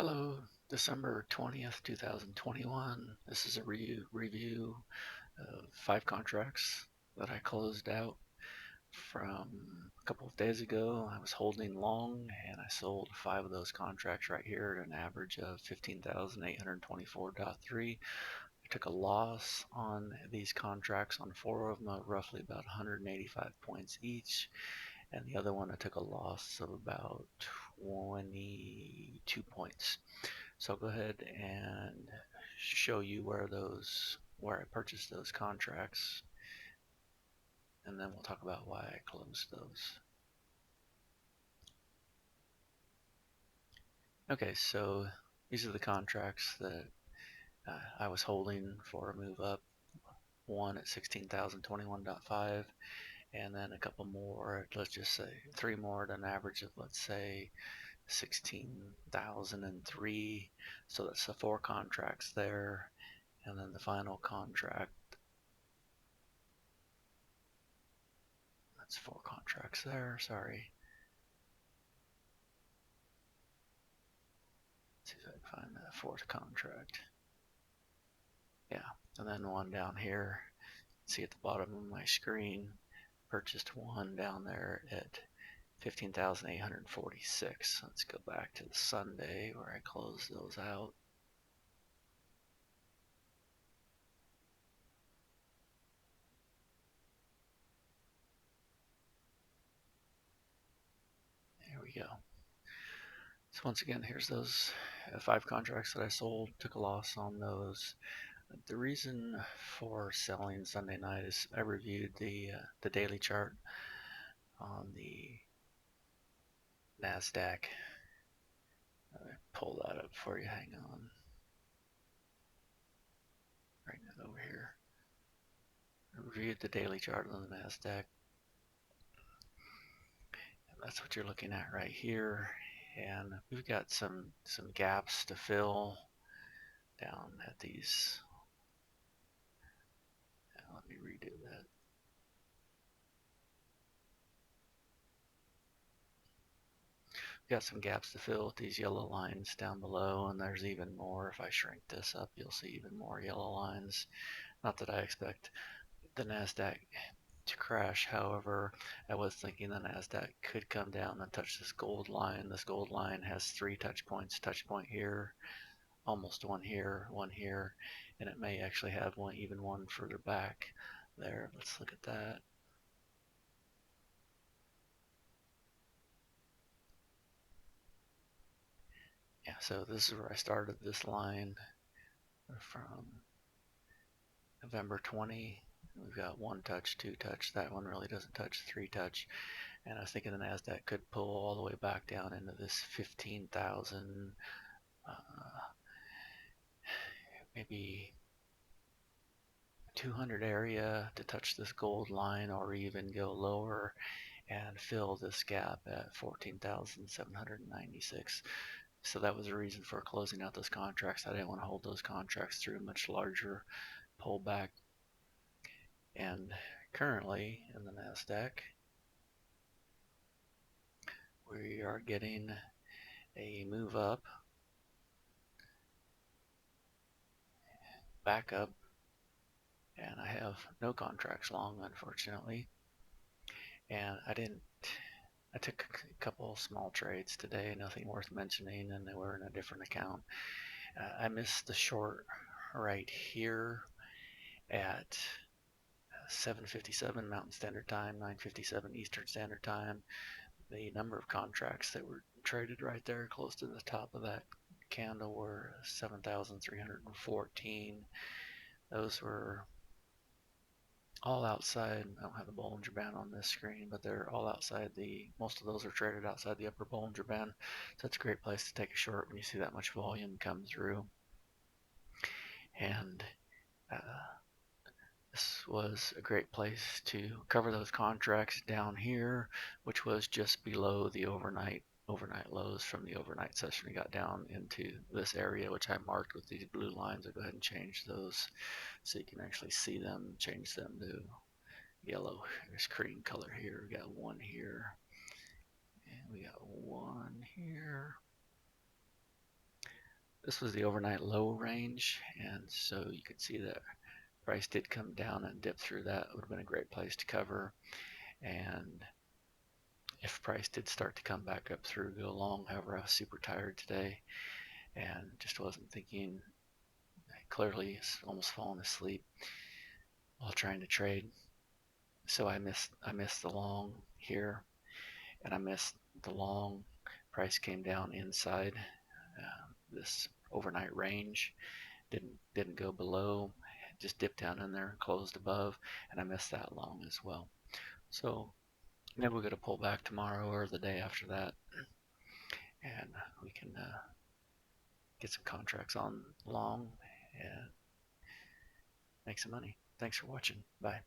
Hello, December 20th, 2021. This is a review of 5 contracts that I closed out from a couple of days ago. I was holding long and I sold 5 of those contracts right here at an average of 15,824.3. I took a loss on these contracts on 4 of them of roughly about 185 points each. And the other one I took a loss of about 22 points. So I'll go ahead and show you where I purchased those contracts, and then we'll talk about why I closed those. Okay, so these are the contracts that I was holding for a move up. One at 16,021.5, and then a couple more, let's just say 3 more at an average of, let's say, 16,003. So that's the 4 contracts there, and then the final contract, that's 4 contracts there, sorry. Let's see if I can find that 4th contract. Yeah, and then one down here. See at the bottom of my screen, purchased one down there at 15,846. Let's go back to the Sunday where I closed those out. There we go. So once again, here's those 5 contracts that I sold. Took a loss on those. The reason for selling Sunday night is I reviewed the daily chart on the NASDAQ. Let me pull that up for you. Hang on. Bring it over here. I reviewed the daily chart on the NASDAQ. And that's what you're looking at right here. And we've got some gaps to fill down at these. Let me redo that. Got some gaps to fill with these yellow lines down below, and there's even more. If I shrink this up, you'll see even more yellow lines. Not that I expect the NASDAQ to crash. However, I was thinking the NASDAQ could come down and touch this gold line. This gold line has 3 touch points. Touch point here, almost one here, and it may actually have even one further back there. Let's look at that. Yeah, so this is where I started this line from November 20. We've got 1 touch, 2 touch. That one really doesn't touch. 3 touch. And I was thinking the NASDAQ could pull all the way back down into this 15,000, maybe 200 area to touch this gold line, or even go lower and fill this gap at 14,796. So that was the reason for closing out those contracts. I didn't want to hold those contracts through a much larger pullback. And currently in the NASDAQ, we are getting a move up, back up, and I have no contracts long, unfortunately. And I took a couple small trades today, nothing worth mentioning, and they were in a different account. I missed the short right here at 7:57 Mountain Standard Time, 9:57 Eastern Standard Time. The number of contracts that were traded right there close to the top of that candle were 7,314. Those were all outside. I don't have the Bollinger Band on this screen, but they're all outside most of those are traded outside the upper Bollinger Band. So it's a great place to take a short when you see that much volume come through. And this was a great place to cover those contracts down here, which was just below the overnight lows from the overnight session. We got down into this area, which I marked with these blue lines. I'll go ahead and change those so you can actually see them, change them to yellow. There's cream color here. We got one here, and we got one here. this was the overnight low range, and so you could see that price did come down and dip through that. It would have been a great place to cover. And if price did start to come back up through, go long. However, I was super tired today and just wasn't thinking clearly, almost falling asleep while trying to trade. So I missed the long here, and I missed the long. Price came down inside this overnight range. Didn't go below. Just dipped down in there, closed above, and I missed that long as well. So maybe we're going to pull back tomorrow or the day after that, and we can get some contracts on long and make some money. Thanks for watching. Bye.